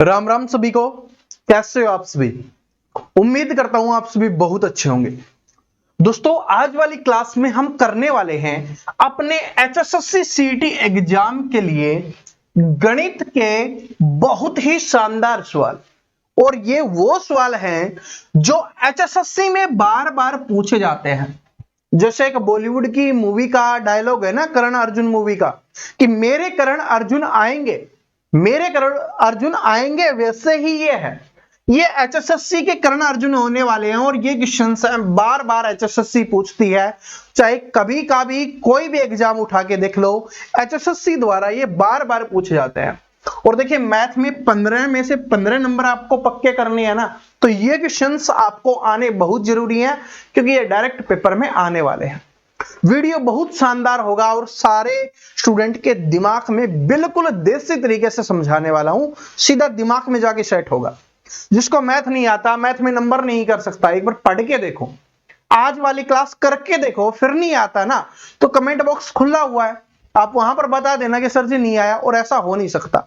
राम राम सभी को। कैसे हो आप सभी? उम्मीद करता हूं आप सभी बहुत अच्छे होंगे। दोस्तों, आज वाली क्लास में हम करने वाले हैं अपने एचएसएससी सीईटी एग्जाम के लिए गणित के बहुत ही शानदार सवाल। और ये वो सवाल हैं जो एचएसएससी में बार बार पूछे जाते हैं। जैसे एक बॉलीवुड की मूवी का डायलॉग है ना, करण अर्जुन मूवी का, कि मेरे करण अर्जुन आएंगे, मेरे करण अर्जुन आएंगे, वैसे ही ये है। ये एचएसएससी के करण अर्जुन होने वाले हैं और ये क्वेश्चन बार बार एचएसएससी पूछती है। चाहे कभी कभी कोई भी एग्जाम उठा के देख लो, एचएसएससी द्वारा ये बार बार पूछे जाते हैं। और देखिए, मैथ में 15 में से 15 नंबर आपको पक्के करने हैं ना, तो ये क्वेश्चंस आपको आने बहुत जरूरी है, क्योंकि ये डायरेक्ट पेपर में आने वाले हैं। वीडियो बहुत शानदार होगा और सारे स्टूडेंट के दिमाग में बिल्कुल देसी तरीके से समझाने वाला हूं, सीधा दिमाग में जाके सेट होगा। जिसको मैथ नहीं आता, मैथ में नंबर नहीं कर सकता, एक बार पढ़ के देखो, आज वाली क्लास करके देखो, फिर नहीं आता ना तो कमेंट बॉक्स खुला हुआ है, आप वहां पर बता देना कि सर जी नहीं आया, और ऐसा हो नहीं सकता।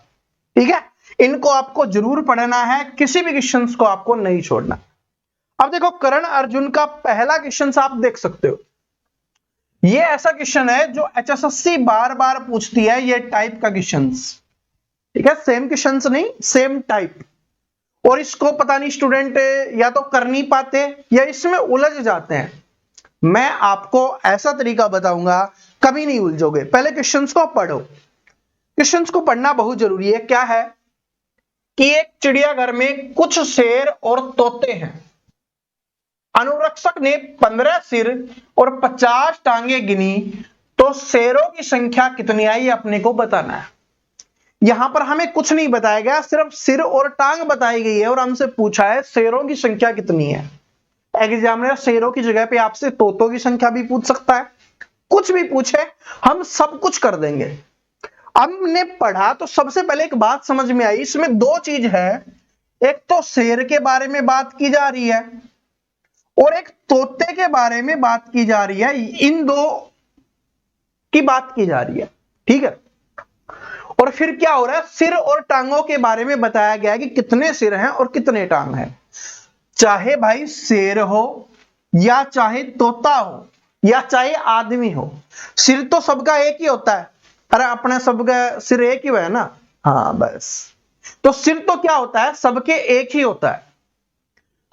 ठीक है, इनको आपको जरूर पढ़ना है, किसी भी क्वेश्चन को आपको नहीं छोड़ना। अब देखो, करण अर्जुन का पहला क्वेश्चन आप देख सकते हो। ये ऐसा क्वेश्चन है जो एचएसएससी बार बार पूछती है, ये टाइप का क्वेश्चन। ठीक है, सेम क्वेश्चन नहीं, सेम टाइप। और इसको पता नहीं स्टूडेंट या तो कर नहीं पाते या इसमें उलझ जाते हैं। मैं आपको ऐसा तरीका बताऊंगा, कभी नहीं उलझोगे। पहले क्वेश्चंस को पढ़ो, क्वेश्चंस को पढ़ना बहुत जरूरी है। क्या है कि एक चिड़ियाघर में कुछ शेर और तोते हैं। अनुरक्षक ने 15 सिर और 50 टांगे गिनी, तो शेरों की संख्या कितनी आई अपने को बताना है। यहां पर हमें कुछ नहीं बताया गया, सिर्फ सिर और टांग बताई गई है और हमसे पूछा है शेरों की संख्या कितनी है। एग्जामिनर शेरों की जगह पे आपसे तोतों की संख्या भी पूछ सकता है, कुछ भी पूछे हम सब कुछ कर देंगे। हमने पढ़ा तो सबसे पहले एक बात समझ में आई, इसमें दो चीज है। एक तो शेर के बारे में बात की जा रही है और एक तोते के बारे में बात की जा रही है। इन दो की बात की जा रही है। ठीक है, और फिर क्या हो रहा है, सिर और टांगों के बारे में बताया गया है कि कितने सिर हैं और कितने टांग हैं। चाहे भाई शेर हो या चाहे तोता हो या चाहे आदमी हो, सिर तो सबका एक ही होता है। अरे अपने सबका सिर एक ही है ना, हाँ बस। तो सिर तो क्या होता है, सबके एक ही होता है।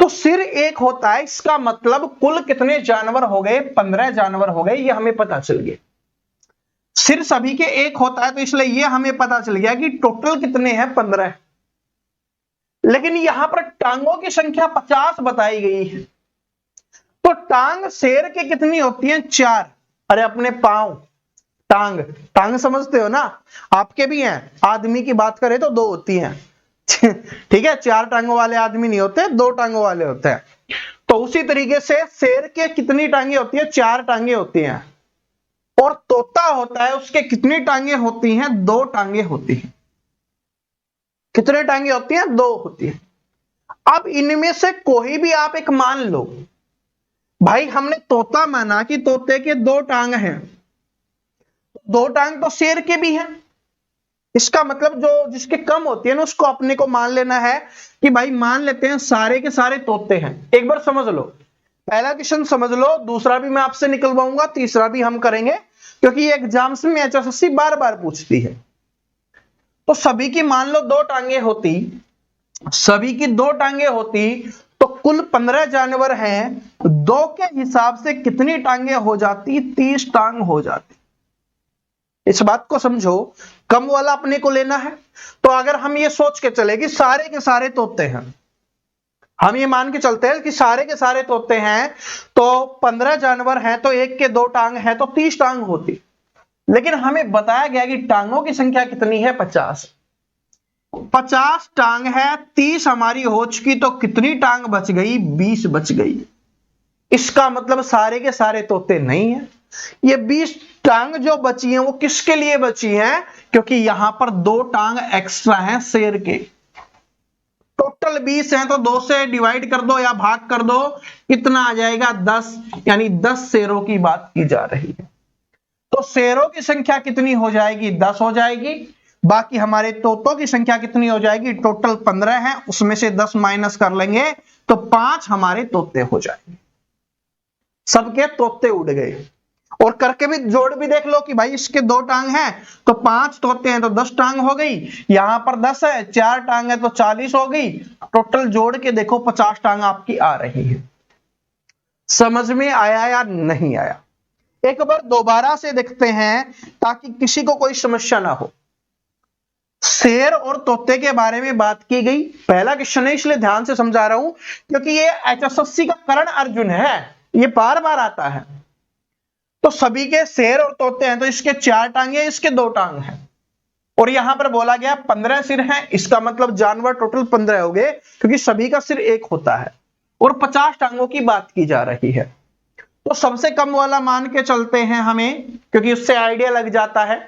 तो सिर एक होता है, इसका मतलब कुल कितने जानवर हो गए, 15 जानवर हो गए, ये हमें पता चल गया। सिर सभी के एक होता है, तो इसलिए ये हमें पता चल गया कि टोटल कितने हैं, 15। लेकिन यहां पर टांगों की संख्या 50 बताई गई है। तो टांग शेर के कितनी होती हैं, 4। अरे अपने पांव, टांग, टांग समझते हो ना, आपके भी हैं। आदमी की बात करें तो 2 होती हैं। ठीक है, 4 टांगों वाले आदमी नहीं होते, 2 टांगों वाले होते हैं। तो उसी तरीके से शेर के कितनी टांगे होती है, 4 टांगे होती हैं। और तोता होता है, उसके कितनी टांगे होती हैं, 2 टांगे होती हैं। कितने टांगे होती हैं, 2 होती हैं। अब इनमें से कोई भी आप एक मान लो। भाई हमने तोता माना कि तोते के 2 टांग हैं, 2 टांग तो शेर के भी हैं। इसका मतलब जो जिसके कम होती है ना, उसको अपने को मान लेना है कि भाई मान लेते हैं सारे के सारे तोते हैं। एक बार समझ लो, पहला क्वेश्चन समझ लो, दूसरा भी मैं आपसे निकलवाऊंगा, तीसरा भी हम करेंगे, क्योंकि ये एग्जाम्स में एचएसएससी बार बार पूछती है। तो सभी की मान लो 2 टांगे होती, सभी की 2 टांगे होती, तो कुल 15 जानवर हैं, 2 के हिसाब से कितनी टांगे हो जाती, 30 टांग हो जाती। इस बात को समझो, कम वाला अपने को लेना है। तो अगर हम ये सोच के चले कि सारे के सारे तोते हैं, हम ये मान के चलते हैं कि सारे के सारे तोते हैं, तो 15 जानवर हैं, तो एक के 2 टांग हैं, तो 30 टांग होती। लेकिन हमें बताया गया कि टांगों की संख्या कितनी है, 50। 50 टांग है, 30 हमारी हो चुकी, तो कितनी टांग बच गई, 20 बच गई। इसका मतलब सारे के सारे तोते नहीं है। ये 20 टांग जो बची हैं वो किसके लिए बची हैं, क्योंकि यहां पर 2 टांग एक्स्ट्रा हैं शेर के। टोटल 20 हैं, तो 2 से डिवाइड कर दो या भाग कर दो, कितना आ जाएगा, 10। यानी 10 शेरों की बात की जा रही है। तो शेरों की संख्या कितनी हो जाएगी, 10 हो जाएगी। बाकी हमारे तोतों की संख्या कितनी हो जाएगी, टोटल 15 है, उसमें से 10 माइनस कर लेंगे तो 5 हमारे तोते हो जाएंगे। सबके तोते उड़ गए। और करके भी जोड़ भी देख लो कि भाई इसके 2 टांग हैं तो 5 तोते हैं तो 10 टांग हो गई, यहां पर 10 है, 4 टांग है तो 40 हो गई, टोटल जोड़ के देखो 50 टांग आपकी आ रही है। समझ में आया या नहीं आया? एक बार दोबारा से देखते हैं ताकि किसी को कोई समस्या ना हो। शेर और तोते के बारे में बात की गई, पहला क्वेश्चन है इसलिए ध्यान से समझा रहा हूं क्योंकि ये HSSC का करण अर्जुन है, ये बार बार आता है। तो सभी के शेर और तोते हैं तो इसके 4 टांगे, इसके 2 टांग हैं, और यहां पर बोला गया 15 सिर हैं, इसका मतलब जानवर टोटल 15 हो गए क्योंकि सभी का सिर एक होता है, और 50 टांगों की बात की जा रही है। तो सबसे कम वाला मान के चलते हैं हमें, क्योंकि उससे आइडिया लग जाता है।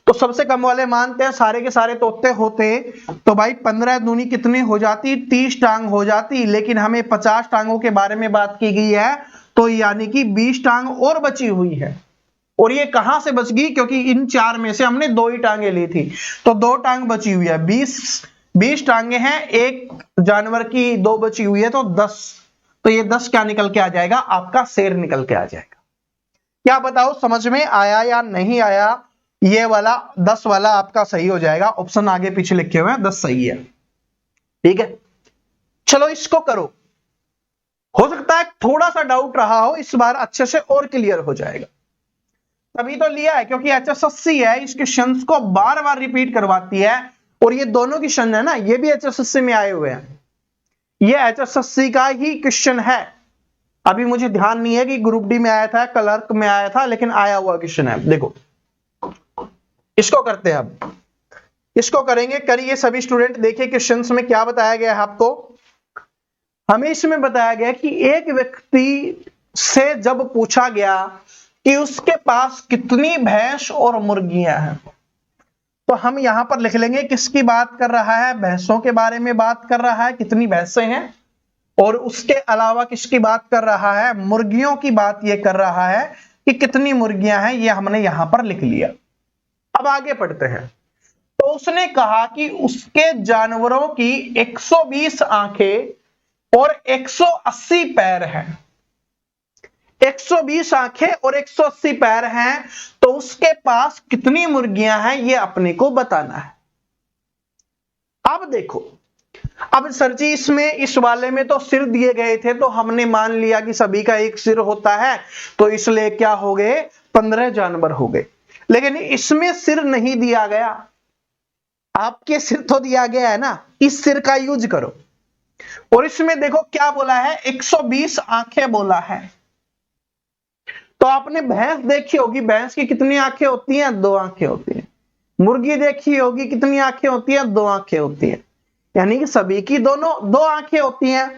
तो सबसे कम वाले मानते हैं, सारे के सारे तोते होते तो भाई 15 दूनी कितनी हो जाती, 30 टांग हो जाती, लेकिन हमें 50 टांगों के बारे में बात की गई है, तो यानी कि 20 टांग और बची हुई है। और ये कहां से बच गई, क्योंकि इन 4 में से हमने 2 ही टांगे ली थी, तो 2 टांग बची हुई है, 20 टांगे हैं, एक जानवर की 2 बची हुई है तो 10, तो ये 10 क्या निकल के आ जाएगा, आपका शेर निकल के आ जाएगा। क्या बताओ समझ में आया या नहीं आया? ये वाला 10 वाला आपका सही हो जाएगा, ऑप्शन आगे पीछे लिखे हुए हैं, 10 सही है। ठीक है, चलो इसको करो, हो सकता है थोड़ा सा डाउट रहा हो, इस बार अच्छे से और क्लियर हो जाएगा। तभी तो लिया है क्योंकि HSSC है, इस क्वेश्चंस को बार बार रिपीट करवाती है, और ये दोनों क्वेश्चन है ना, ये भी HSSC में आए हुए हैं, ये HSSC का ही क्वेश्चन है। अभी मुझे ध्यान नहीं है कि ग्रुप डी में आया था, क्लर्क में आया था, लेकिन आया हुआ क्वेश्चन है। देखो इसको करते हैं, अब इसको करेंगे, करिए सभी स्टूडेंट। देखिए क्वेश्चंस में क्या बताया गया है आपको। हमें इसमें बताया गया कि एक व्यक्ति से जब पूछा गया कि उसके पास कितनी भैंस और मुर्गियां हैं, तो हम यहां पर लिख लेंगे किसकी बात कर रहा है, भैंसों के बारे में बात कर रहा है, कितनी भैंसें हैं, और उसके अलावा किसकी बात कर रहा है, मुर्गियों की बात ये कर रहा है कि कितनी मुर्गियां हैं, ये हमने यहां पर लिख लिया। अब आगे पढ़ते हैं। तो उसने कहा कि उसके जानवरों की 120 आंखें और 180 पैर हैं, 120 आंखें और 180 पैर हैं, तो उसके पास कितनी मुर्गियां हैं ये अपने को बताना है। अब देखो, अब सर जी इसमें इस वाले में तो सिर दिए गए थे, तो हमने मान लिया कि सभी का एक सिर होता है, तो इसलिए क्या हो गए, 15 जानवर हो गए। लेकिन इसमें सिर नहीं दिया गया, आपके सिर तो दिया गया है ना, इस सिर का यूज करो। और इसमें देखो क्या बोला है, 120 आंखें बोला है। तो आपने भैंस देखी होगी, भैंस की कितनी आंखें होती हैं, 2 आंखें होती हैं। मुर्गी देखी होगी, कितनी आंखें होती हैं, 2 आंखें होती हैं, यानी कि सभी की दोनों 2 आंखें होती हैं।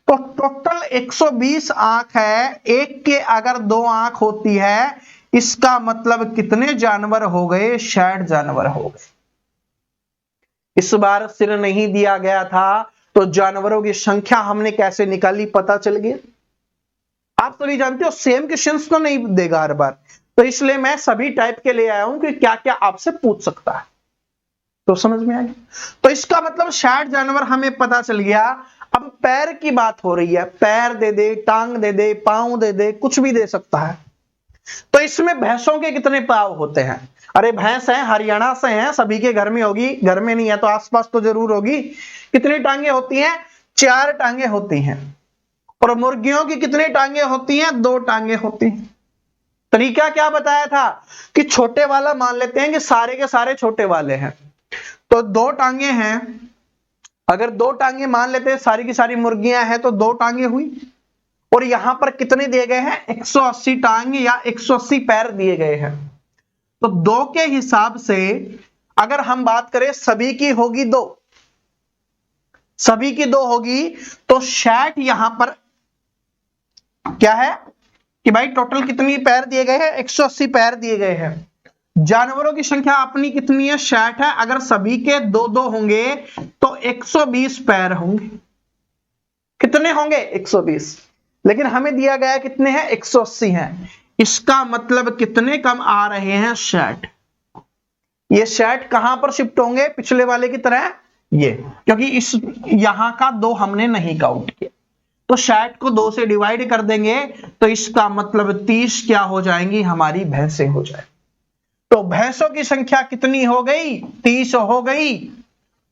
तो टोटल 120 आंख है, एक के अगर 2 आंख होती है, इसका मतलब कितने जानवर हो गए, 60 जानवर हो गए। इस बार सिर नहीं दिया गया था, तो जानवरों की संख्या हमने कैसे निकाली, पता चल गया। आप सभी जानते हो सेम क्वेश्चंस तो नहीं देगा हर बार, तो इसलिए मैं सभी टाइप के ले आया हूं कि क्या क्या आपसे पूछ सकता है। तो समझ में आ गया। तो इसका मतलब 60 जानवर हमें पता चल गया। अब पैर की बात हो रही है, पैर दे दे, टांग दे दे, पांव दे दे, कुछ भी दे सकता है। तो इसमें भैंसों के कितने पांव होते हैं, अरे भैंस है, हरियाणा से हैं, सभी के घर में होगी, घर में नहीं है तो आसपास तो जरूर होगी। कितनी टांगे होती हैं, 4 टांगे होती हैं। और मुर्गियों की कितनी टांगे होती हैं, 2 टांगे होती हैं। तरीका क्या बताया था कि छोटे वाला मान लेते हैं कि सारे के सारे छोटे वाले हैं, तो 2 टांगे हैं, अगर 2 टांगे मान लेते हैं, सारी की सारी मुर्गियां हैं तो 2 टांगे हुई। और यहां पर कितने दिए गए हैं, 180 टांगे या 180 पैर दिए गए हैं। तो 2 के हिसाब से अगर हम बात करें, सभी की होगी 2, सभी की 2 होगी, तो 60 यहां पर क्या है कि भाई टोटल कितनी पैर दिए गए हैं, 180 पैर दिए गए हैं। जानवरों की संख्या अपनी कितनी है, 60 है, अगर सभी के 2-2 होंगे तो 120 पैर होंगे। कितने होंगे, 120, लेकिन हमें दिया गया कितने हैं, 180 हैं। इसका मतलब कितने कम आ रहे हैं, 60। ये सेट कहां पर शिफ्ट होंगे, पिछले वाले की तरह ये, क्योंकि इस यहां का 2 हमने नहीं काउंट किया, तो 60 को 2 से डिवाइड कर देंगे तो इसका मतलब 30 क्या हो जाएंगी, हमारी भैंसें हो जाए। तो भैंसों की संख्या कितनी हो गई, 30 हो गई।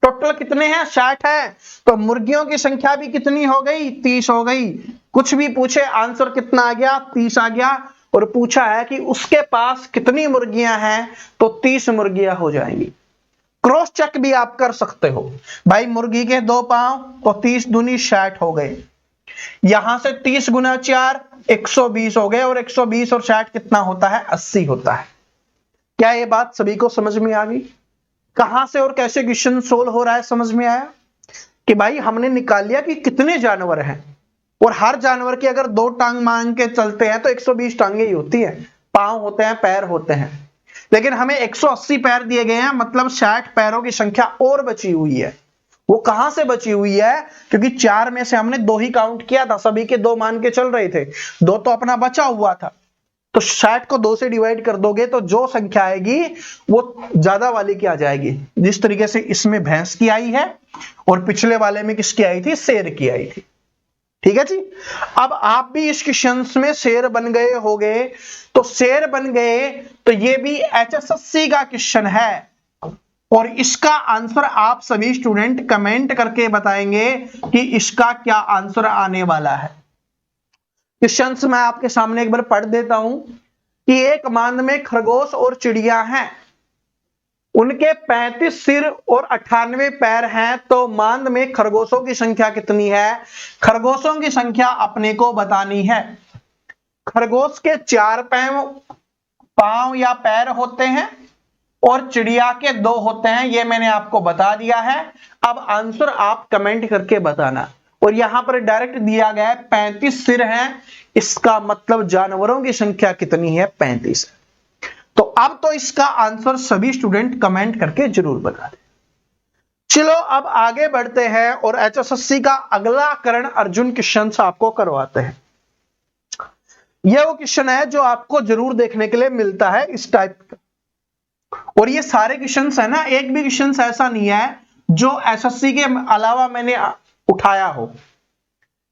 टोटल कितने हैं, 60 है। तो मुर्गियों की संख्या भी कितनी हो गई, 30 हो गई। कुछ भी पूछे आंसर कितना आ गया, 30 आ गया। और पूछा है कि उसके पास कितनी मुर्गियां हैं, तो 30 मुर्गियां हो जाएंगी। क्रॉस चेक भी आप कर सकते हो भाई, मुर्गी के 2 पांव, तो 30 दूनी 60 हो गए। यहां से 30 गुना 4 120 हो गए, और 120 और 60 कितना होता है, 80 होता है। क्या ये बात सभी को समझ में आ गई? कहां से और कैसे क्वेश्चन सोल्व हो रहा है, समझ में आया कि भाई हमने निकाल लिया कि कितने जानवर हैं, और हर जानवर की अगर 2 टांग मान के चलते हैं तो 120 टांगे ही होती है, पांव होते हैं, पैर होते हैं। लेकिन हमें 180 पैर दिए गए हैं, मतलब 60 पैरों की संख्या और बची हुई है। वो कहां से बची हुई है, क्योंकि 4 में से हमने 2 ही काउंट किया था, सभी के 2 मान के चल रहे थे, 2 तो अपना बचा हुआ था। तो 60 को 2 से डिवाइड कर दोगे तो जो संख्या आएगी वो ज्यादा वाली की आ जाएगी, जिस तरीके से इसमें भैंस की आई है और पिछले वाले में किसकी आई थी, शेर की आई थी। ठीक है जी। अब आप भी इस क्वेश्चन में शेर बन गए होंगे, तो शेर बन गए तो ये भी HSSC का क्वेश्चन है, और इसका आंसर आप सभी स्टूडेंट कमेंट करके बताएंगे कि इसका क्या आंसर आने वाला है। क्वेश्चंस मैं आपके सामने एक बार पढ़ देता हूं कि एक मांद में खरगोश और चिड़िया हैं, उनके 35 सिर और 98 पैर हैं, तो मांद में खरगोशों की संख्या कितनी है, खरगोशों की संख्या अपने को बतानी है। खरगोश के 4 पांव या पैर होते हैं और चिड़िया के 2 होते हैं, ये मैंने आपको बता दिया है। अब आंसर आप कमेंट करके बताना। और यहां पर डायरेक्ट दिया गया है 35 सिर हैं, इसका मतलब जानवरों की संख्या कितनी है, 35। तो अब तो इसका आंसर सभी स्टूडेंट कमेंट करके जरूर बता दें। चलो अब आगे बढ़ते हैं और HSSC का अगला करण अर्जुन क्वेश्चन आपको करवाते हैं। यह वो क्वेश्चन है जो आपको जरूर देखने के लिए मिलता है इस टाइप का, और ये सारे क्वेश्चन है ना, एक भी क्वेश्चन ऐसा नहीं है जो SSC के अलावा मैंने उठाया हो।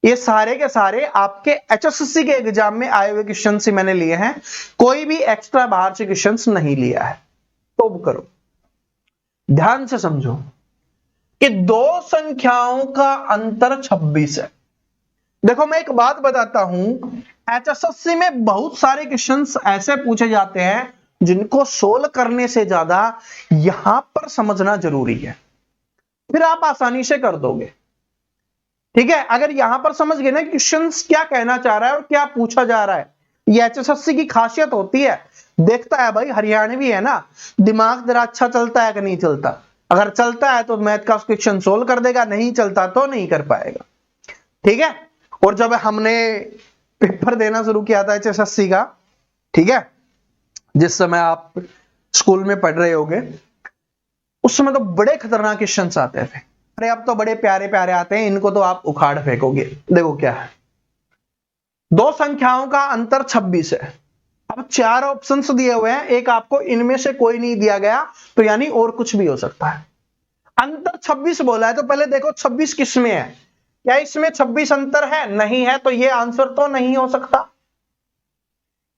ये सारे के सारे आपके HSSC के एग्जाम में आए हुए क्वेश्चन ही मैंने लिए हैं, कोई भी एक्स्ट्रा बाहर से क्वेश्चंस नहीं लिया है। तो करो, ध्यान से समझो कि 2 संख्याओं का अंतर 26 है। देखो मैं एक बात बताता हूं, HSSC में बहुत सारे क्वेश्चंस ऐसे पूछे जाते हैं जिनको सोल्व करने से ज्यादा यहां पर समझना जरूरी है, फिर आप आसानी से कर दोगे। ठीक है, अगर यहां पर समझ गए ना क्वेश्चंस क्या कहना चाह रहा है और क्या पूछा जा रहा है, ये HSSC की खासियत होती है। देखता है भाई हरियाणवी है ना, दिमाग जरा अच्छा चलता है कि नहीं चलता, अगर चलता है तो मैथ का क्वेश्चन सोल्व कर देगा, नहीं चलता तो नहीं कर पाएगा। ठीक है, और जब हमने पेपर देना शुरू किया था HSSC का, ठीक है, जिस समय आप स्कूल में पढ़ रहे होगे, उस समय तो बड़े खतरनाक क्वेश्चंस आते थे। अरे अब तो बड़े प्यारे प्यारे आते हैं, इनको तो आप उखाड़ फेंकोगे। देखो क्या है, 2 संख्याओं का अंतर 26 है। अब 4 ऑप्शंस दिए हुए हैं, एक आपको इनमें से कोई नहीं दिया गया, तो यानी और कुछ भी हो सकता है। अंतर 26 बोला है, तो पहले देखो 26 किस में है, क्या इसमें 26 अंतर है, नहीं है, तो ये आंसर तो नहीं हो सकता।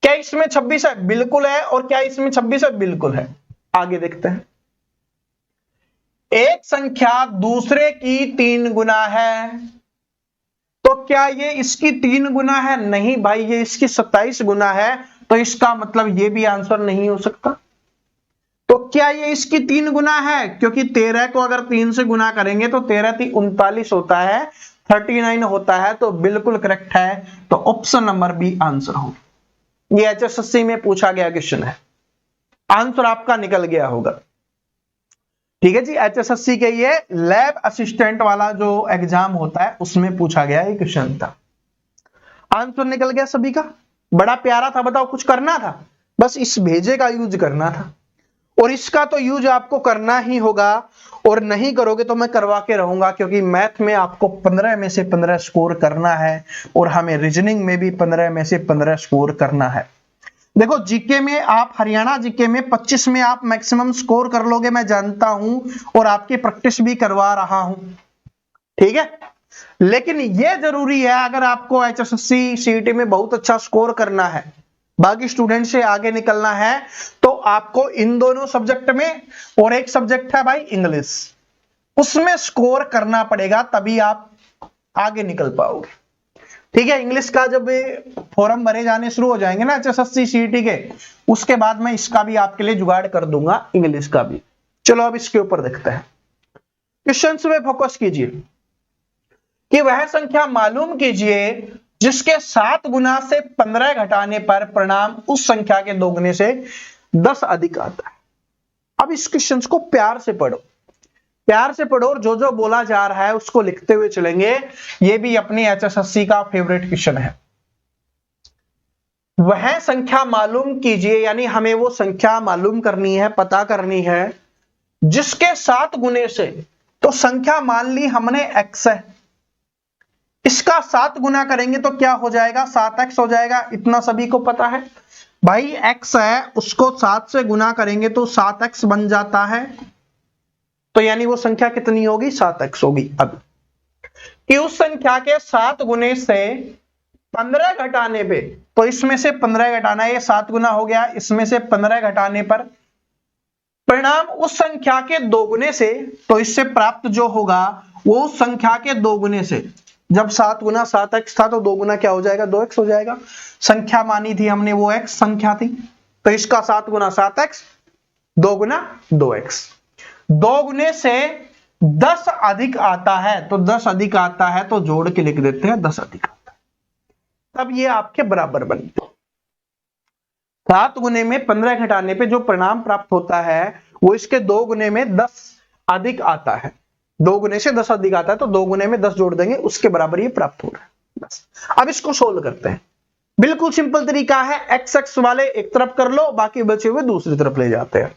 क्या इसमें 26 है, बिल्कुल है, और क्या इसमें 26 है, बिल्कुल है। आगे देखते हैं, एक संख्या दूसरे की 3 गुना है, तो क्या ये इसकी 3 गुना है, नहीं भाई, ये इसकी 27 गुना है, तो इसका मतलब ये भी आंसर नहीं हो सकता। तो क्या ये इसकी 3 गुना है, क्योंकि 13 को अगर 3 से गुना करेंगे तो 13 3 39 होता है, 39 होता है, तो बिल्कुल करेक्ट है। तो ऑप्शन नंबर बी आंसर हो। ये HSSC में पूछा गया क्वेश्चन है, आंसर आपका निकल गया होगा। ठीक है जी, HSSC के ये लैब असिस्टेंट वाला जो एग्जाम होता है उसमें पूछा गया ये क्वेश्चन था, आंसर निकल गया सभी का। बड़ा प्यारा था, बताओ कुछ करना था, बस इस भेजे का यूज करना था, और इसका तो यूज आपको करना ही होगा, और नहीं करोगे तो मैं करवा के रहूंगा, क्योंकि मैथ में आपको 15 में से 15 स्कोर करना है, और हमें रीजनिंग में भी 15 में से 15 स्कोर करना है। देखो जीके में आप, हरियाणा जीके में 25 में आप मैक्सिमम स्कोर कर लोगे, मैं जानता हूं, और आपकी प्रैक्टिस भी करवा रहा हूं, ठीक है। लेकिन यह जरूरी है, अगर आपको एचएसएससी सीईटी में बहुत अच्छा स्कोर करना है, बाकी स्टूडेंट से आगे निकलना है, तो आपको इन दोनों सब्जेक्ट में, और एक सब्जेक्ट है भाई इंग्लिश, उसमें स्कोर करना पड़ेगा, तभी आप आगे निकल पाओगे, ठीक है। इंग्लिश का जब फॉर्म भरे जाने शुरू हो जाएंगे ना एचएसएससी सीईटी के, उसके बाद मैं इसका भी आपके लिए जुगाड़ कर दूंगा, इंग्लिश का भी। चलो अब इसके ऊपर देखते हैं, क्वेश्चंस में फोकस कीजिए कि वह संख्या मालूम कीजिए जिसके 7 गुना से 15 घटाने पर परिणाम उस संख्या के दोगुने से 10 अधिक आता है। अब इस क्वेश्चन को प्यार से पढ़ो, प्यार से पढ़ो, और जो जो बोला जा रहा है उसको लिखते हुए चलेंगे। ये भी अपनी एचएसएससी का फेवरेट क्वेश्चन है। वह संख्या मालूम कीजिए, यानी हमें वो संख्या मालूम करनी है, पता करनी है, जिसके 7 गुने से, तो संख्या मान ली हमने x है, इसका 7 गुना करेंगे तो क्या हो जाएगा, 7x हो जाएगा, इतना सभी को पता है भाई। x है, उसको 7 से गुना करेंगे तो 7x बन जाता है, तो यानी वो संख्या कितनी होगी, 7x होगी। अब कि उस संख्या के 7 गुने से 15 घटाने पे, तो इसमें से 15 घटाना है, ये 7 गुना हो गया, इसमें से 15 घटाने पर परिणाम उस संख्या के 2 गुने से, तो इससे प्राप्त जो होगा वो उस संख्या के 2 गुने से, जब 7 गुना 7x था तो 2 गुना क्या हो जाएगा, 2x हो जाएगा। संख्या मानी थी हमने वो x संख्या थी, तो इसका 7 गुना 7x, 2 गुना 2x, 2 गुने से 10 अधिक आता है, तो 10 अधिक आता है तो जोड़ के लिख देते हैं 10 अधिक आता है, तब ये आपके बराबर बनते हैं। 7 गुने में 15 घटाने पे जो परिणाम प्राप्त होता है वो इसके 2 गुने में 10 अधिक आता है, 2 गुने से 10 अधिक आता है, तो 2 गुने में 10 जोड़ देंगे, उसके बराबर ये प्राप्त हो रहा है। बस अब इसको सोल्व करते हैं, बिल्कुल सिंपल तरीका है, एक्स एक्स वाले एक तरफ कर लो, बाकी बचे हुए दूसरी तरफ ले जाते हैं।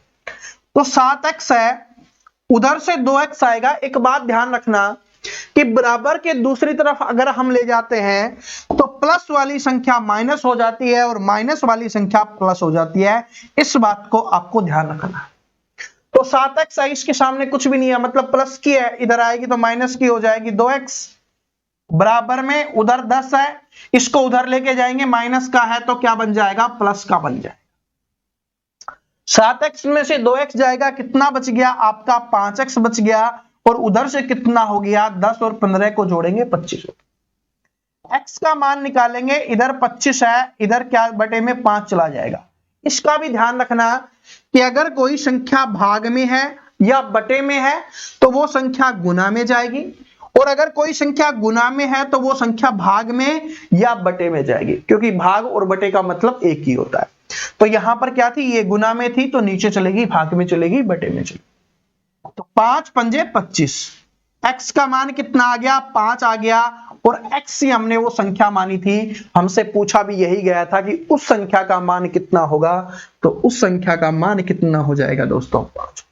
तो 7x है, उधर से 2x आएगा। एक बात ध्यान रखना कि बराबर के दूसरी तरफ अगर हम ले जाते हैं तो प्लस वाली संख्या माइनस हो जाती है और माइनस वाली संख्या प्लस हो जाती है, इस बात को आपको ध्यान रखना है। तो 7x है, इसके सामने कुछ भी नहीं है, मतलब प्लस की है, इधर आएगी तो माइनस की हो जाएगी 2x, बराबर में उधर 10 है, इसको उधर लेके जाएंगे, माइनस का है तो क्या बन जाएगा, प्लस का बन जाएगा। 7x में से 2x जाएगा, कितना बच गया आपका, 5x बच गया, और उधर से कितना हो गया, 10 और 15 को जोड़ेंगे 25। x का मान निकालेंगे, इधर 25 है, इधर क्या बटे में 5 चला जाएगा। इसका भी ध्यान रखना कि अगर कोई संख्या भाग में है या बटे में है तो वो संख्या गुना में जाएगी, और अगर कोई संख्या गुना में है तो वो संख्या भाग में या बटे में जाएगी, क्योंकि भाग और बटे का मतलब एक ही होता है। तो यहां पर क्या थी, ये गुना में थी तो नीचे चलेगी, भाग में चलेगी, बटे में चलेगी। तो 5 पंजे 25, x का मान कितना आ गया, 5 आ गया, और x ही हमने वो संख्या मानी थी, हमसे पूछा भी यही गया था कि उस संख्या का मान कितना होगा, तो उस संख्या का मान कितना हो जाएगा दोस्तों, 5।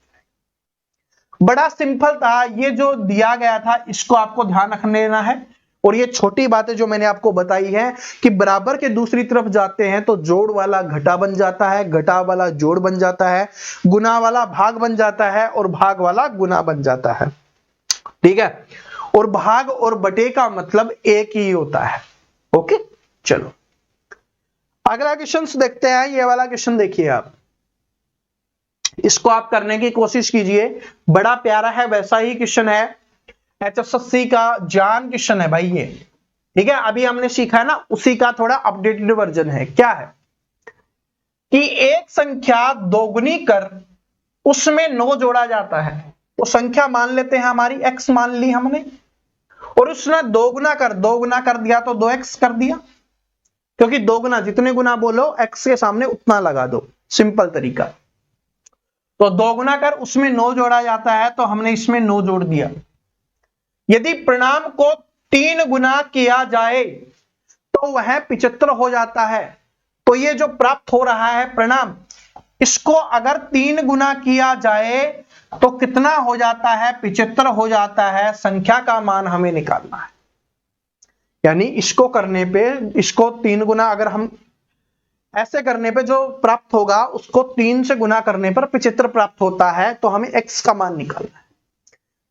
बड़ा सिंपल था, ये जो दिया गया था इसको आपको ध्यान रख लेना है। और ये छोटी बातें जो मैंने आपको बताई है कि बराबर के दूसरी तरफ जाते हैं तो जोड़ वाला घटा बन जाता है, घटा वाला जोड़ बन जाता है, गुना वाला भाग बन जाता है, और भाग वाला गुना बन जाता है, ठीक है। और भाग और बटे का मतलब एक ही होता है, ओके। चलो अगला क्वेश्चन देखते हैं, ये वाला क्वेश्चन देखिए आप, इसको आप करने की कोशिश कीजिए, बड़ा प्यारा है, वैसा ही क्वेश्चन है, एचएसएससी का जान क्वेश्चन है भाई ये, ठीक है। अभी हमने सीखा है ना, उसी का थोड़ा अपडेटेड वर्जन है। क्या है कि एक संख्या दोगुनी कर उसमें 9 जोड़ा जाता है, तो संख्या मान लेते हैं हमारी x मान ली हमने, और उसने 2 गुना कर दिया तो 2x कर दिया, क्योंकि 2 गुना जितने गुना बोलो x के सामने उतना लगा दो, सिंपल तरीका। तो 2 गुना कर उसमें 9 जोड़ा जाता है, तो हमने इसमें 9 जोड़ दिया। यदि परिणाम को 3 गुना किया जाए तो वह 75 हो जाता है। तो ये जो प्राप्त हो रहा है परिणाम, इसको अगर 3 गुना किया जाए तो कितना हो जाता है, 75 हो जाता है। संख्या का मान हमें निकालना है, यानी इसको करने पे, इसको 3 गुना अगर हम ऐसे करने पे जो प्राप्त होगा उसको 3 से गुना करने पर 75 प्राप्त होता है, तो हमें x का मान निकालना है।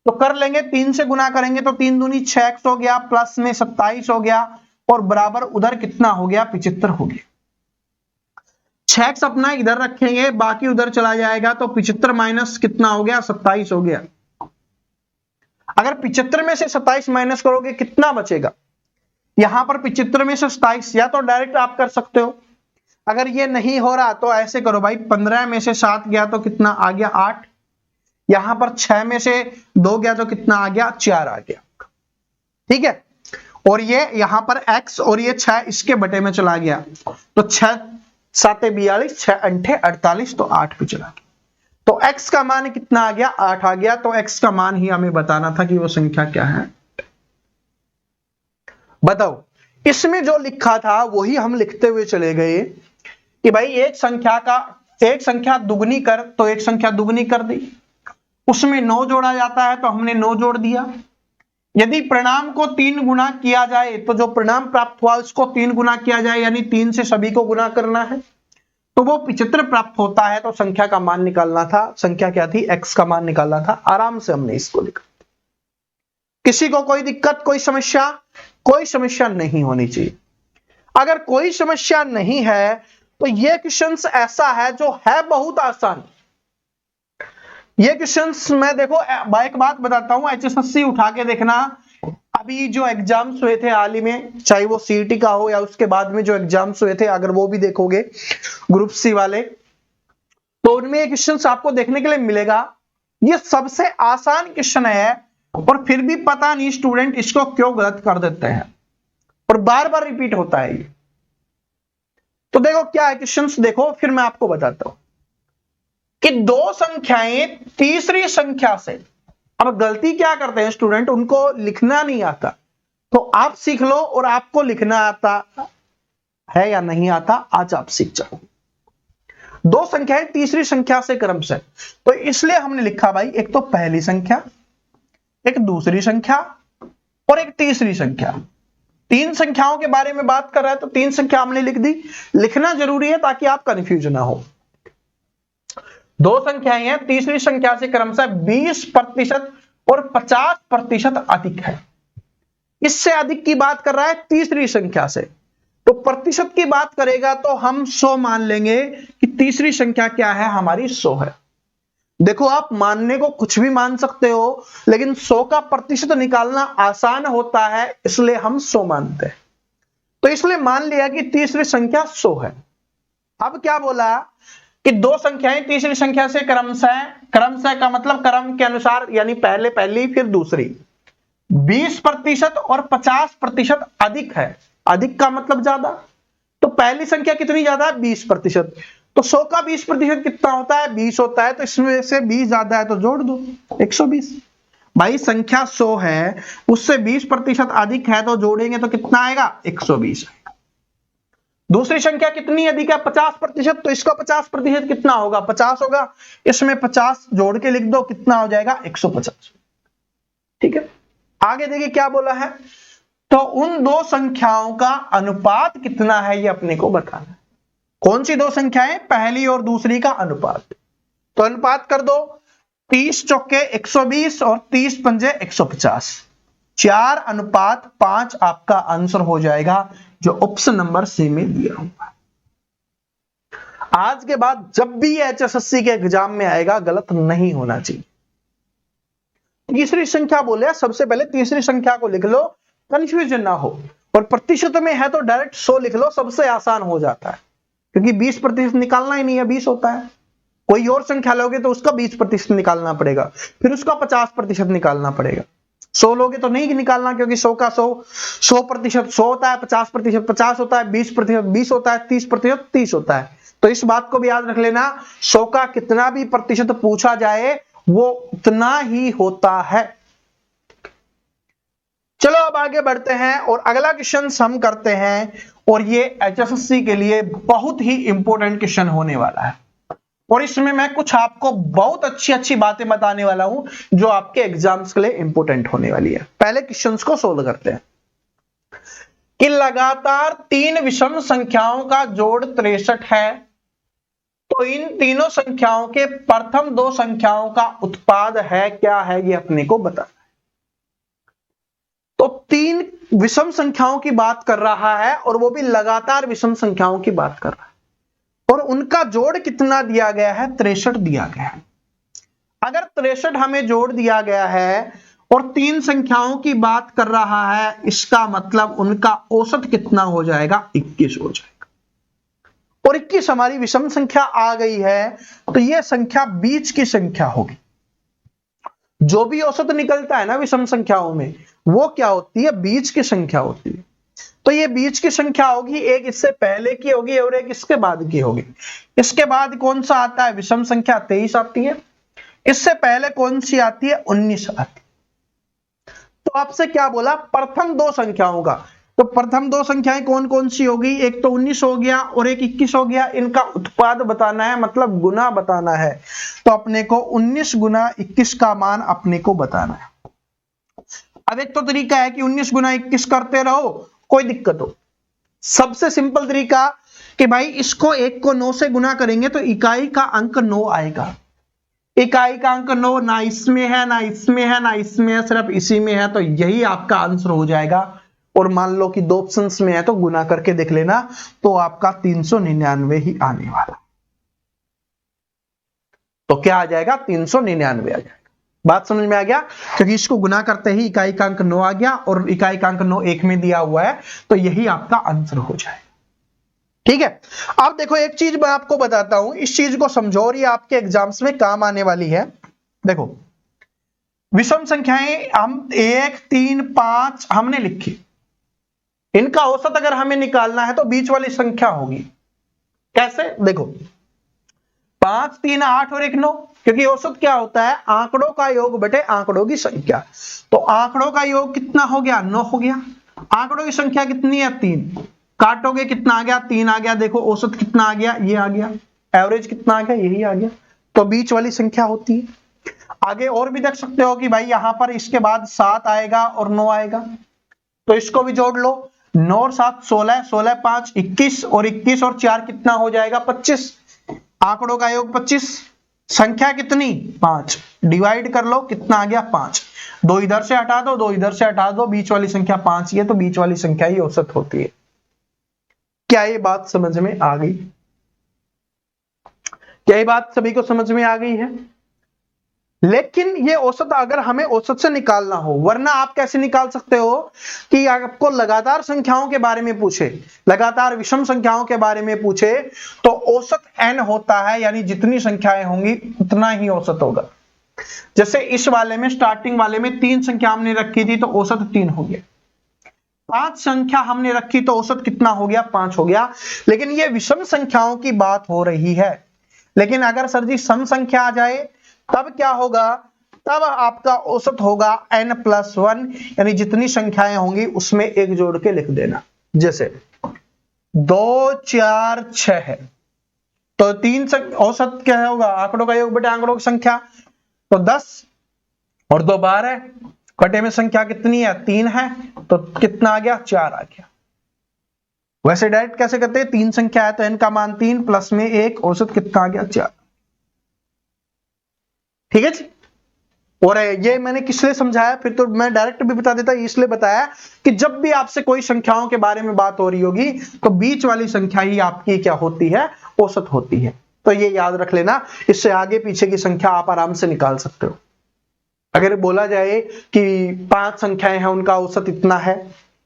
तो कर लेंगे, 3 से गुना करेंगे तो 3 दूनी 6x हो गया, प्लस में 27 हो गया, और बराबर उधर कितना हो गया, 75 हो गया। 6x अपना इधर रखेंगे, बाकी उधर चला जाएगा, तो 75 माइनस कितना हो गया, 27 हो गया। अगर 75 में से 27 माइनस करोगे कितना बचेगा, यहां पर 75 में से 27, या तो डायरेक्ट आप कर सकते हो, अगर ये नहीं हो रहा तो ऐसे करो भाई, 15 में से 7 गया तो कितना आ गया, 8, यहां पर 6 में से 2 गया तो कितना आ गया, 4 आ गया। ठीक है, और ये यहां पर x और ये 6 इसके बटे में चला गया, तो 6 7 42, 6 8 48, तो 8 पे चला गया। तो x का मान कितना आ गया, 8 आ गया। तो x का मान ही हमें बताना था कि वो संख्या क्या है। बताओ, इसमें जो लिखा था वही हम लिखते हुए चले गए कि भाई एक संख्या दुगनी कर, तो एक संख्या दुगनी कर दी, उसमें 9 जोड़ा जाता है तो हमने 9 जोड़ दिया। यदि परिणाम को 3 गुना किया जाए तो जो परिणाम प्राप्त हुआ उसको 3 गुना किया जाए, यानी 3 से सभी को गुना करना है, तो वो 75 प्राप्त होता है। तो संख्या का मान निकालना था, संख्या क्या थी, x का मान निकालना था। आराम से हमने इसको लिखा। किसी को कोई दिक्कत, कोई समस्या? कोई समस्या नहीं होनी चाहिए। अगर कोई समस्या नहीं है तो ये क्वेश्चन ऐसा है जो है बहुत आसान। ये क्वेश्चंस मैं देखो एक बात बताता हूं, HSSC उठा के देखना, अभी जो एग्जाम्स हुए थे हाल ही में, चाहे वो CET का हो या उसके बाद में जो एग्जाम्स हुए थे, अगर वो भी देखोगे ग्रुप C वाले, तो उनमें ये क्वेश्चंस आपको देखने के लिए मिलेगा। ये सबसे आसान क्वेश्चन है और फिर भी पता नहीं स्टूडेंट इसको क्यों गलत कर देते हैं, और बार बार रिपीट होता है ये। तो देखो क्या है क्वेश्चंस, देखो फिर मैं आपको बताता हूं कि दो संख्याएं तीसरी संख्या से, अब गलती क्या करते हैं स्टूडेंट, उनको लिखना नहीं आता, तो आप सीख लो, और आपको लिखना आता है या नहीं आता, आज आप सीख जाओ। दो संख्याएं तीसरी संख्या से क्रम से, तो इसलिए हमने लिखा भाई एक तो पहली संख्या, एक दूसरी संख्या और एक तीसरी संख्या। 3 संख्याओं के बारे में बात कर रहा है तो 3 संख्या हमने लिख दी। लिखना जरूरी है ताकि आप कंफ्यूज ना हो। दो संख्याएं हैं, तीसरी संख्या से क्रमशः 20% और 50% अधिक है। इससे अधिक की बात कर रहा है तीसरी संख्या से, तो प्रतिशत की बात करेगा तो हम 100 मान लेंगे कि तीसरी संख्या क्या है, हमारी 100 है। देखो आप मानने को कुछ भी मान सकते हो, लेकिन 100 का प्रतिशत निकालना आसान होता है, इसलिए हम 100 मानते हैं। तो इसलिए मान लिया कि तीसरी संख्या 100 है। अब क्या बोला कि दो संख्याएं तीसरी संख्या से क्रमशः का मतलब क्रम के अनुसार, यानी पहले पहली फिर दूसरी, 20% और 50% अधिक है। अधिक का मतलब ज्यादा, तो पहली संख्या कितनी ज्यादा है, 20%, तो 100 का 20% कितना होता है, 20 होता है, तो इसमें से 20 ज्यादा है तो जोड़ दो 120। भाई संख्या 100 है, उससे 20% अधिक है, तो जोड़ेंगे तो कितना आएगा, 120। दूसरी संख्या कितनी अधिक है, 50%, तो इसका 50% कितना होगा, 50 होगा, इसमें 50 जोड़ के लिख दो, कितना हो जाएगा, 150। ठीक है, आगे देखिए क्या बोला है, तो उन दो संख्याओं का अनुपात कितना है ये अपने को बताना है। कौन सी दो संख्याएं, पहली और दूसरी का अनुपात। तो अनुपात कर दो, 30 चौके 120 और 30 पंजे 150, 4:5 आपका आंसर हो जाएगा, जो ऑप्शन नंबर सी में दिया हुआ। आज के बाद जब भी HSSC के एग्जाम में आएगा गलत नहीं होना चाहिए। तीसरी संख्या बोले, सबसे पहले तीसरी संख्या को लिख लो, कंफ्यूजन ना हो, और प्रतिशत में है तो डायरेक्ट 100 लिख लो, सबसे आसान हो जाता है, क्योंकि 20% निकालना ही नहीं है, 20 होता है। कोई और संख्या लोगे तो उसका 20% निकालना पड़ेगा, फिर उसका 50% निकालना पड़ेगा। 100 लोगे तो नहीं निकालना, क्योंकि 100 का 100% 100 होता है, 50% 50 होता है, 20% 20 होता है, 30% 30 होता है। तो इस बात को भी याद रख लेना, 100 का कितना भी प्रतिशत पूछा जाए वो उतना ही होता है। चलो अब आगे बढ़ते हैं और अगला क्वेश्चन हम करते हैं, और ये HSSC के लिए बहुत ही इंपॉर्टेंट क्वेश्चन होने वाला है, और इसमें मैं कुछ आपको बहुत अच्छी अच्छी बातें बताने वाला हूं जो आपके एग्जाम्स के लिए इंपॉर्टेंट होने वाली है। पहले क्वेश्चंस को सोल्व करते हैं। कि लगातार 3 विषम संख्याओं का जोड़ 63 है, तो इन तीनों संख्याओं के प्रथम 2 संख्याओं का उत्पाद है क्या है, ये अपने को बताना है। तो 3 विषम संख्याओं की बात कर रहा है और वो भी लगातार विषम संख्याओं की बात कर रहा है, और उनका जोड़ कितना दिया गया है, 63 दिया गया है। अगर 63 हमें जोड़ दिया गया है और 3 संख्याओं की बात कर रहा है, इसका मतलब उनका औसत कितना हो जाएगा, 21 हो जाएगा। और 21 हमारी विषम संख्या आ गई है, तो यह संख्या बीच की संख्या होगी। जो भी औसत निकलता है ना विषम संख्याओं में, वो क्या होती है, बीच की संख्या होती है। तो ये बीच की संख्या होगी, एक इससे पहले की होगी और एक इसके बाद की होगी। इसके बाद कौन सा आता है, विषम संख्या 23 आती है। इससे पहले कौन सी आती है, 19 आती है। तो आपसे क्या बोला, प्रथम 2 संख्याओं का। तो प्रथम 2 संख्याएं कौन कौन सी होगी, एक तो 19 हो गया और एक 21 हो गया। इनका उत्पाद बताना है, मतलब गुना बताना है। तो अपने को 19 गुना 21 का मान अपने को बताना है। अब एक तो तरीका है कि 19 गुना 21 करते रहो, कोई दिक्कत हो। सबसे सिंपल तरीका कि भाई इसको 1 को 9 से गुना करेंगे तो इकाई का अंक 9 आएगा। इकाई का अंक 9 ना इसमें है, ना इसमें है, ना इसमें है, सिर्फ इसी में है, तो यही आपका आंसर हो जाएगा। और मान लो कि 2 ऑप्शंस में है तो गुना करके देख लेना, तो आपका 399 ही आने वाला। तो क्या आ जाएगा, 399 आ जाएगा। बात समझ में आ गया, क्योंकि इसको गुना करते ही इकाई का अंक 9 आ गया और इकाई का अंक 9 1 में दिया हुआ है, तो यही आपका आंसर हो जाएगा। ठीक है। अब देखो एक चीज मैं आपको बताता हूं, इस चीज को समझो और ये आपके एग्जाम्स में काम आने वाली है। देखो विषम संख्याएं हम 1, 3, 5 हमने लिखी, इनका औसत अगर हमें निकालना है तो बीच वाली संख्या होगी। कैसे, देखो 5, 3, 8 और 1, 9, क्योंकि औसत क्या होता है, आंकड़ों का योग बटे आंकड़ों की संख्या। तो आंकड़ों का योग कितना हो गया, 9 हो गया। आंकड़ों की संख्या कितनी है, 3, काटोगे कितना आ गया, 3 आ गया। देखो औसत कितना आ गया, ये आ गया। एवरेज कितना आ गया, यही आ गया। तो बीच वाली संख्या होती है। आगे और भी देख सकते हो कि भाई यहां पर इसके बाद 7 आएगा और 9 आएगा, तो इसको भी जोड़ लो। 9 और 7 16, 16 5 21 और 21 और 4 कितना हो जाएगा, 25। आंकड़ों का योग 25, संख्या कितनी, 5। डिवाइड कर लो, कितना आ गया, 5। 2 इधर से हटा दो, 2 इधर से हटा दो, बीच वाली संख्या 5 ही है, तो बीच वाली संख्या ही औसत होती है। क्या ये बात समझ में आ गई? क्या ये बात सभी को समझ में आ गई है? लेकिन ये औसत अगर हमें औसत से निकालना हो, वरना आप कैसे निकाल सकते हो कि आपको लगातार संख्याओं के बारे में पूछे, लगातार विषम संख्याओं के बारे में पूछे, तो औसत n होता है, यानी जितनी संख्याएं होंगी उतना ही औसत होगा। जैसे इस वाले में, स्टार्टिंग वाले में 3 संख्या हमने रखी थी तो औसत 3 हो गया। 5 संख्या हमने रखी तो औसत कितना हो गया, 5 हो गया। लेकिन ये विषम संख्याओं की बात हो रही है। लेकिन अगर सर जी सम संख्या आ जाए तब क्या होगा, तब आपका औसत होगा n+1, यानी जितनी संख्याएं होंगी उसमें 1 जोड़ के लिख देना। जैसे 2, 4, 6 है तो 3 औसत क्या होगा, आंकड़ों का योग बटे आंकड़ों की संख्या, तो 10 और 2 12, बटे में संख्या कितनी है, 3 है, तो कितना आ गया, 4 आ गया। वैसे डायरेक्ट कैसे करते हैं, 3 संख्या है तो n का मान 3 प्लस में 1, औसत कितना आ गया, 4। ठीक है जी। और ये मैंने किस लिए समझाया, फिर तो मैं डायरेक्ट भी बता देता, इसलिए बताया कि जब भी आपसे कोई संख्याओं के बारे में बात हो रही होगी तो बीच वाली संख्या ही आपकी क्या होती है, औसत होती है। तो ये याद रख लेना, इससे आगे पीछे की संख्या आप आराम से निकाल सकते हो। अगर बोला जाए कि 5 संख्याएं हैं उनका औसत इतना है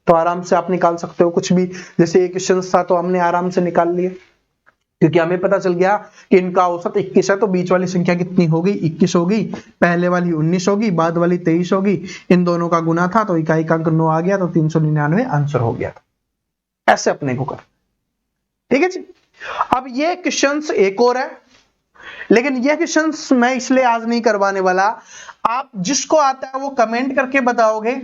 तो आराम से आप निकाल सकते हो कुछ भी। जैसे एक क्वेश्चन था तो हमने आराम से निकाल लिया, क्योंकि हमें पता चल गया कि इनका औसत 21 है, तो बीच वाली संख्या कितनी होगी, 21 होगी। पहले वाली 19 होगी, बाद वाली 23 होगी। इन दोनों का गुना था तो इकाई का अंक 9 आ गया, तो 399 आंसर हो गया था। ऐसे अपने को कर, ठीक है जी। अब ये क्वेश्चंस एक और है, लेकिन ये क्वेश्चंस मैं इसलिए आज नहीं करवाने वाला। आप जिसको आता है वो कमेंट करके बताओगे,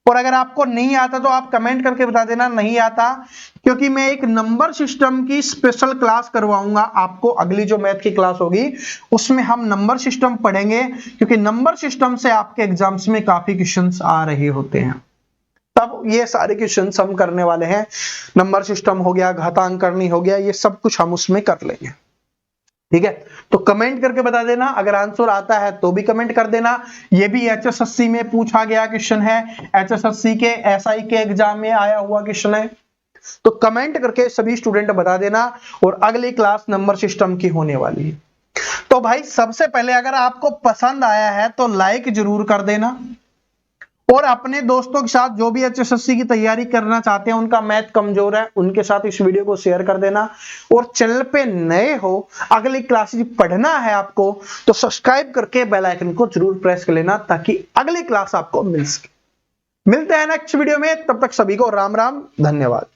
और अगर आपको नहीं आता तो आप कमेंट करके बता देना नहीं आता, क्योंकि मैं एक नंबर सिस्टम की स्पेशल क्लास करवाऊंगा आपको। अगली जो मैथ की क्लास होगी उसमें हम नंबर सिस्टम पढ़ेंगे, क्योंकि नंबर सिस्टम से आपके एग्जाम्स में काफी क्वेश्चंस आ रहे होते हैं। तब ये सारे क्वेश्चन हम करने वाले हैं। नंबर सिस्टम हो गया, घातांक करनी हो गया, ये सब कुछ हम उसमें कर लेंगे। ठीक है, तो कमेंट करके बता देना, अगर आंसर आता है तो भी कमेंट कर देना। ये भी HSSC में पूछा गया क्वेश्चन है, HSSC के SI के एग्जाम में आया हुआ क्वेश्चन है, तो कमेंट करके सभी स्टूडेंट बता देना। और अगली क्लास नंबर सिस्टम की होने वाली है। तो भाई सबसे पहले अगर आपको पसंद आया है तो लाइक जरूर कर देना, और अपने दोस्तों के साथ जो भी HSSC की तैयारी करना चाहते हैं, उनका मैथ कमजोर है, उनके साथ इस वीडियो को शेयर कर देना। और चैनल पे नए हो, अगली क्लासेस पढ़ना है आपको, तो सब्सक्राइब करके बेल आइकन को जरूर प्रेस कर लेना, ताकि अगली क्लास आपको मिल सके। मिलते हैं नेक्स्ट वीडियो में, तब तक सभी को राम राम, धन्यवाद।